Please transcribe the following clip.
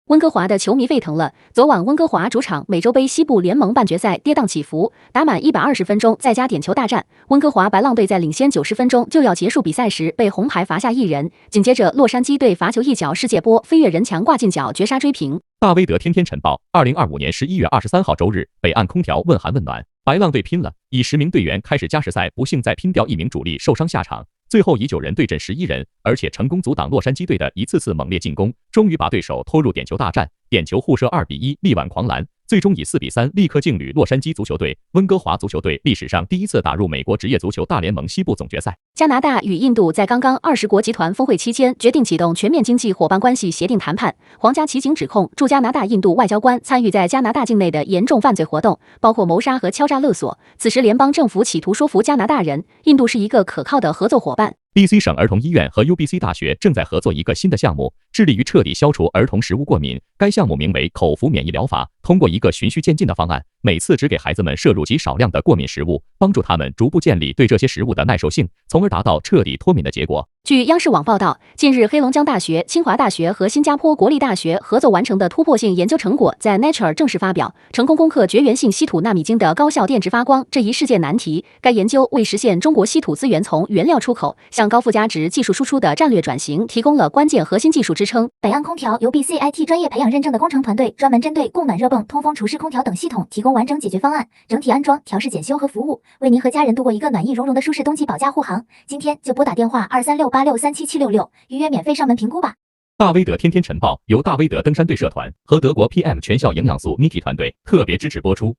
温哥华的球迷沸腾了。昨晚，温哥华主场美洲杯西部联盟半决赛跌宕起伏，打满120分钟再加点球大战，温哥华白浪队在领先90分钟就要结束比赛时被红牌罚下1人，紧接着洛杉矶队罚球一脚世界波飞跃人墙挂进角绝杀追平。大威德天天晨报，2025年11月23号周日，北岸空调问寒问暖，白浪队拼了，以10名队员开始加时赛，不幸再拼掉1名主力受伤下场。最后以9人对阵11人，而且成功阻挡洛杉矶队的一次次猛烈进攻，终于把对手拖入点球大战，点球互射2-1，力挽狂澜，最终以4-3力克劲旅洛杉矶足球队。温哥华足球队历史上第一次打入美国职业足球大联盟西部总决赛。加拿大与印度在刚刚20国集团峰会期间决定启动全面经济伙伴关系协定谈判。皇家骑警指控驻加拿大印度外交官参与在加拿大境内的严重犯罪活动，包括谋杀和敲诈勒索。此时联邦政府企图说服加拿大人，印度是一个可靠的合作伙伴。BC 省儿童医院和 UBC 大学正在合作一个新的项目，致力于彻底消除儿童食物过敏。该项目名为口服免疫疗法，通过一个循序渐进的方案，每次只给孩子们摄入极少量的过敏食物，帮助他们逐步建立对这些食物的耐受性，从而达到彻底脱敏的结果。据央视网报道，近日黑龙江大学、清华大学和新加坡国立大学合作完成的突破性研究成果在 Nature 正式发表，成功攻克绝缘性稀土纳米晶的高效电值发光这一世界难题。该研究为实现中国稀土资源从原料出口向高附加值技术输出的战略转型提供了关键核心技术支撑。北岸空调由 BCIT 专业培养认证的工程团队，专门针对供暖热泵、通风、除湿空调等系统提供完整解决方案，整体安装、调试、检修和服务，为您和家人度过一个暖意融融的舒适冬季保驾护航。今天就拨打电话23686377766，预约免费上门评估吧。大威德天天晨报由大威德登山队社团和德国 PM 全效营养素 Niki 团队特别支持播出。